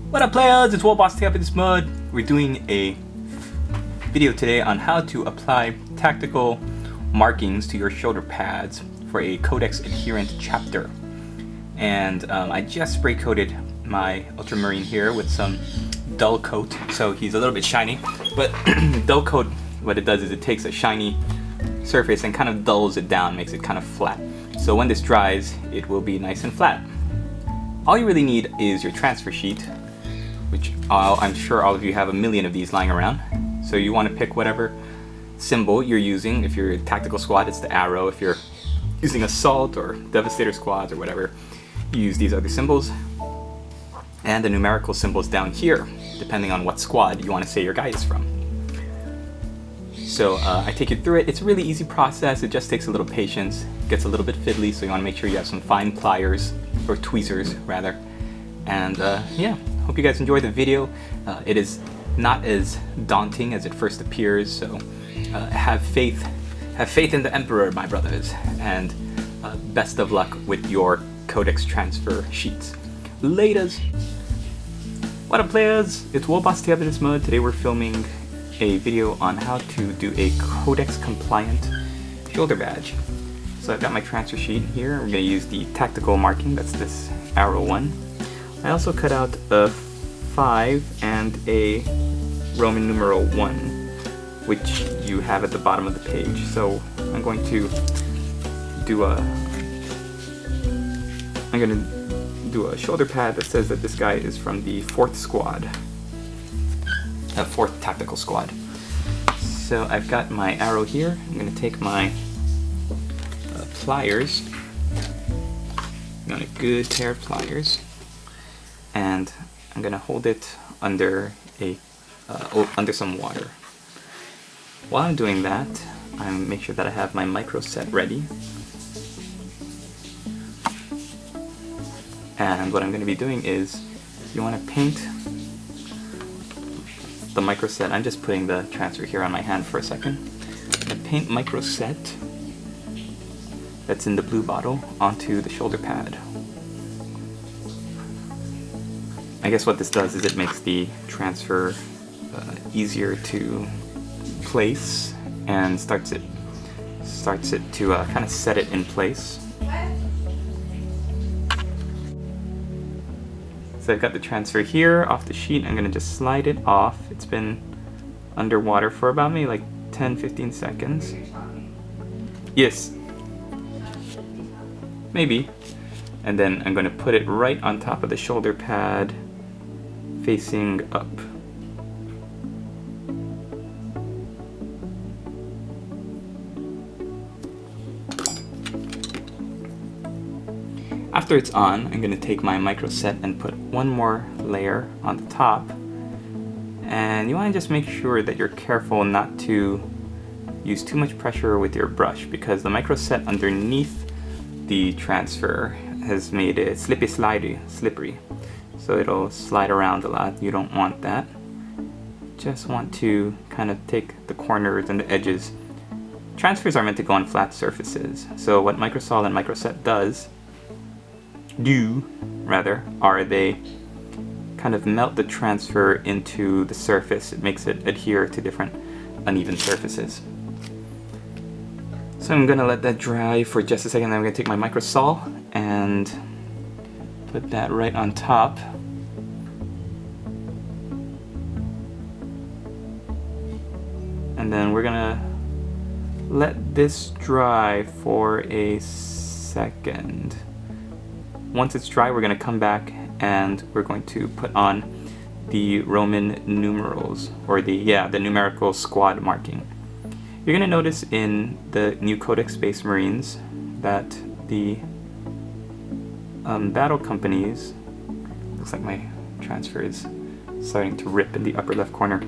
What up players, it's Warboss Tail this mud. We're doing a video today on how to apply tactical markings to your shoulder pads for a Codex adherent chapter. And I just spray coated my ultramarine here with some dull coat, so he's a little bit shiny. But dull coat, what it does is it takes a shiny surface and kind of dulls it down, makes it kind of flat. So when this dries, it will be nice and flat. All you really need is your transfer sheet, which I'm sure all of you have a million of these lying around. So you want to pick whatever symbol you're using. If you're a tactical squad, it's the arrow. If you're using assault or devastator squads or whatever, you use these other symbols. And the numerical symbols down here, depending on what squad you want to say your guy is from. So I take you through it. It's a really easy process. It just takes a little patience. It gets a little bit fiddly, so you want to make sure you have some fine pliers, or tweezers rather. And yeah, hope you guys enjoy the video. It is not as daunting as it first appears, so have faith in the Emperor, my brothers, and best of luck with your Codex transfer sheets. Laters! What up players, it's Warboss Tail this mud. Today we're filming a video on how to do a Codex compliant shoulder badge. So I've got my transfer sheet here. We're going to use the tactical marking, that's this arrow one. I also cut out a 5 and a Roman numeral 1, which you have at the bottom of the page. So I'm going to do a shoulder pad that says that this guy is from the 4th squad, 4th tactical squad. So I've got my arrow here. I'm going to take my pliers. I'm going to get a good pair of pliers, and I'm going to hold it under under some water. While I'm doing that, I make sure that I have my micro set ready. And what I'm going to be doing is, you want to paint the micro set. I'm just putting the transfer here on my hand for a second. I paint micro set that's in the blue bottle onto the shoulder pad. I guess what this does is it makes the transfer easier to place and starts it to kind of set it in place. So I've got the transfer here off the sheet. I'm going to just slide it off. It's been underwater for about maybe like 10-15 seconds. Yes. Maybe. And then I'm going to put it right on top of the shoulder pad, facing up. After it's on, I'm going to take my micro set and put one more layer on the top. And you want to just make sure that you're careful not to use too much pressure with your brush, because the micro set underneath the transfer has made it slippery. So it'll slide around a lot. You don't want that. Just want to kind of take the corners and the edges. Transfers are meant to go on flat surfaces. So what microsol and microset are they kind of melt the transfer into the surface. It makes it adhere to different uneven surfaces. So I'm gonna let that dry for just a second, then I'm gonna take my microsol and put that right on top. And then we're gonna let this dry for a second. Once it's dry, we're going to come back and we're going to put on the Roman numerals, or the numerical squad marking. You're going to notice in the new Codex Space Marines that the battle companies, looks like my transfer is starting to rip in the upper left corner.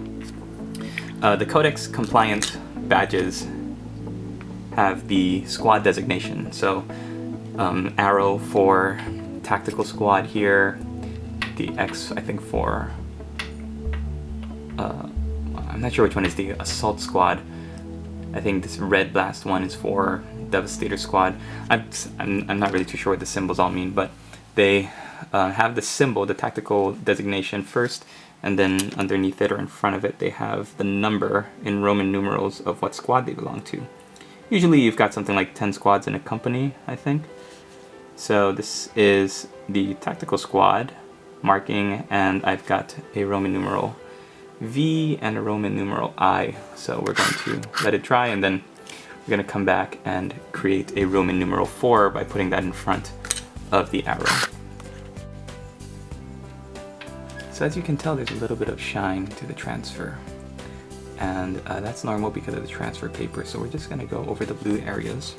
The Codex compliant badges have the squad designation. So arrow for tactical squad here, the X I think for I'm not sure which one is the assault squad. I think this red blast one is for devastator squad. I'm not really too sure what the symbols all mean, but they have the symbol, the tactical designation first, and then underneath it or in front of it they have the number in Roman numerals of what squad they belong to. Usually you've got something like 10 squads in a company, I think. So this is the tactical squad marking, and I've got a Roman numeral V and a Roman numeral I. So we're going to let it dry, and then we're going to come back and create a Roman numeral 4 by putting that in front of the arrow. So as you can tell, there's a little bit of shine to the transfer, and that's normal because of the transfer paper. So we're just going to go over the blue areas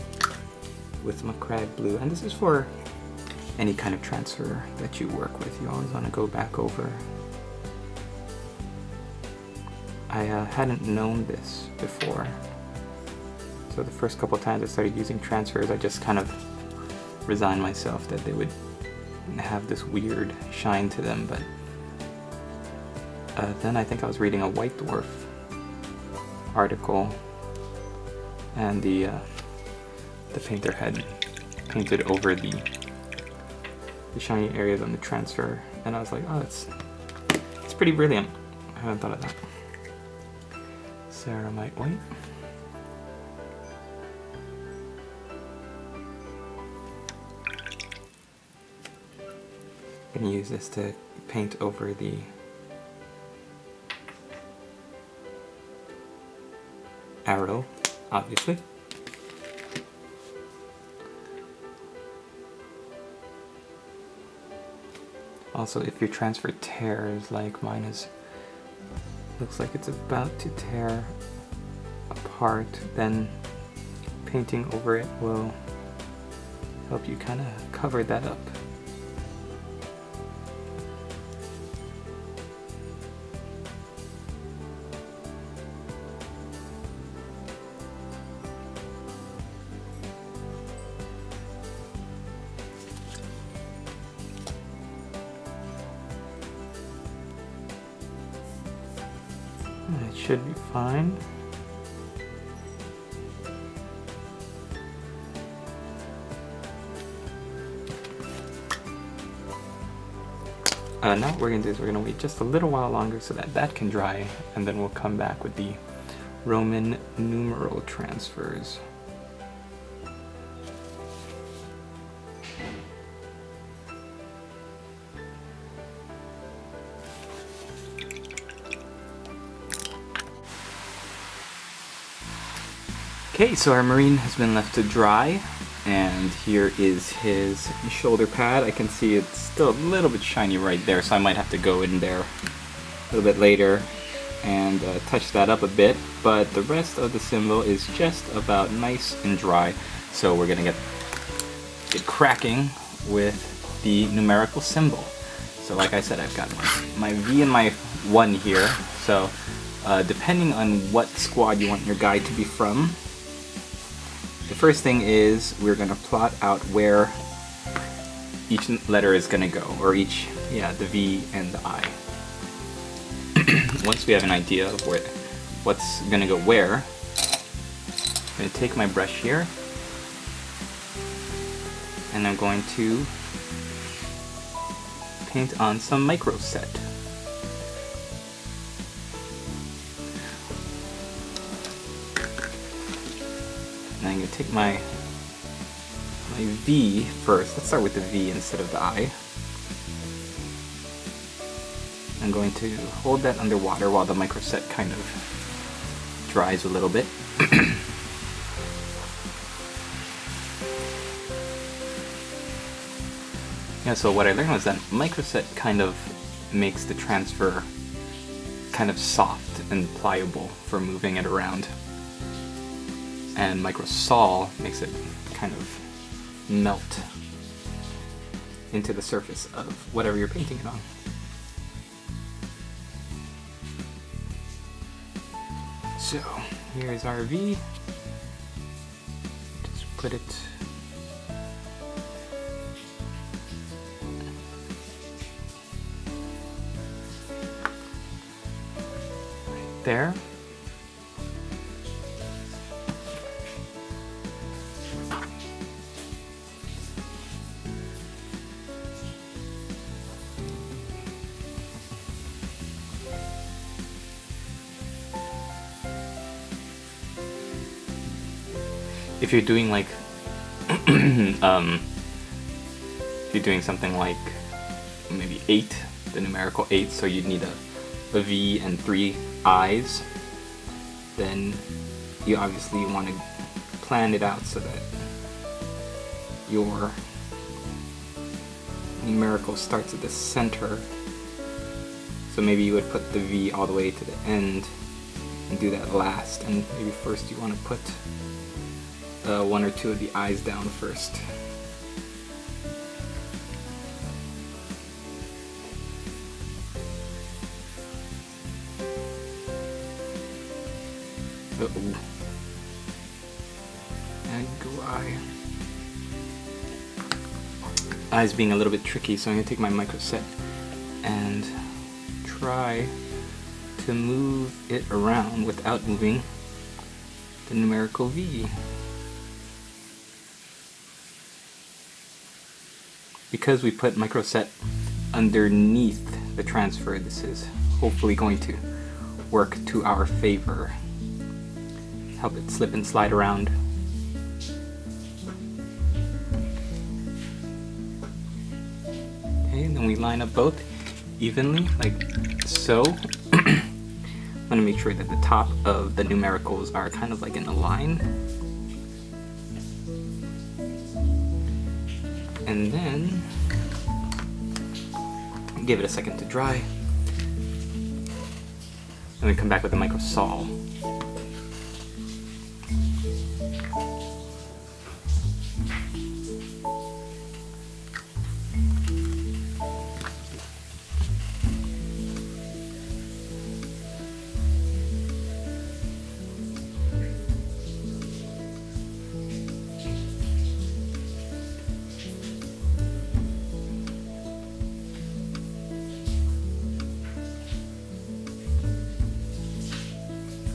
with McCrag blue, and this is for any kind of transfer that you work with. You always want to go back over. I hadn't known this before, so the first couple times I started using transfers, I just kind of resigned myself that they would have this weird shine to them, but then I think I was reading a White Dwarf article, and the painter had painted over the shiny areas on the transfer, and I was like, oh, it's pretty brilliant. I haven't thought of that. Ceramite white. I'm gonna use this to paint over the arrow, obviously. Also, if your transfer tears like mine is, looks like it's about to tear apart, then painting over it will help you kind of cover that up. It should be fine. Now what we're going to do is we're going to wait just a little while longer so that that can dry, and then we'll come back with the Roman numeral transfers. Okay, so our Marine has been left to dry, and here is his shoulder pad. I can see it's still a little bit shiny right there, so I might have to go in there a little bit later and touch that up a bit, but the rest of the symbol is just about nice and dry. So we're gonna get cracking with the numerical symbol. So like I said, I've got my V and my 1 here, so depending on what squad you want your guide to be from, the first thing is we're going to plot out where each letter is going to go, or the V and the I. Once we have an idea of what's going to go where, I'm going to take my brush here, and I'm going to paint on some micro set. I'm going to take my V first. Let's start with the V instead of the I. I'm going to hold that underwater while the microset kind of dries a little bit. Yeah, so what I learned was that microset kind of makes the transfer kind of soft and pliable for moving it around, and microsol makes it kind of melt into the surface of whatever you're painting it on. So here's our V. Just put it right there. if you're doing like if you're doing something like maybe 8, the numerical 8, so you'd need a V and 3 I's, then you obviously want to plan it out so that your numerical starts at the center. So maybe you would put the V all the way to the end and do that last, and maybe first you want to put 1 or 2 of the I's down first. Uh-oh. And go I. I's being a little bit tricky, so I'm going to take my micro set and try to move it around without moving the numerical V. Because we put micro set underneath the transfer, this is hopefully going to work to our favor. Help it slip and slide around. Okay, and then we line up both evenly, like so. I'm going to make sure that the top of the numericals are kind of like in a line. And then give it a second to dry. And then come back with the micro sol.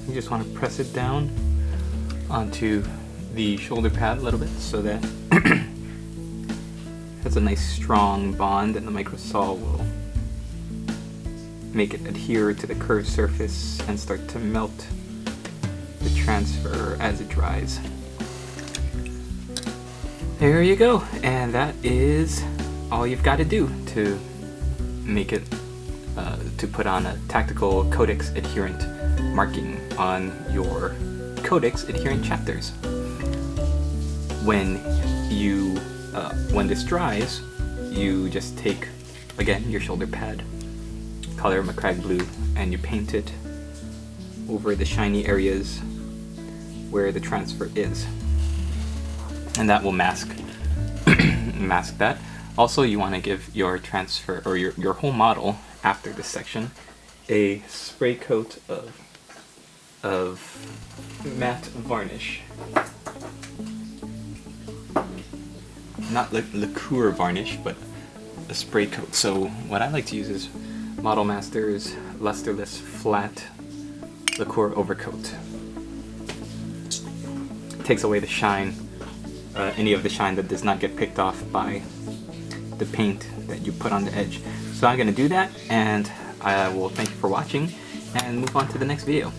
You just want to press it down onto the shoulder pad a little bit so that it has a nice strong bond, and the micro sol will make it adhere to the curved surface and start to melt the transfer as it dries. There you go, and that is all you've got to do to make it to put on a tactical codex adherent marking on your codex adherent chapters. When this dries, you just take again your shoulder pad, color McCrag blue, and you paint it over the shiny areas where the transfer is, and that will mask that. Also, you want to give your transfer or your whole model after this section a spray coat of matte varnish. Not liqueur varnish, but a spray coat. So what I like to use is Model Master's lusterless flat liqueur overcoat. It takes away the shine, any of the shine that does not get picked off by the paint that you put on the edge. So I'm going to do that, and I will thank you for watching and move on to the next video.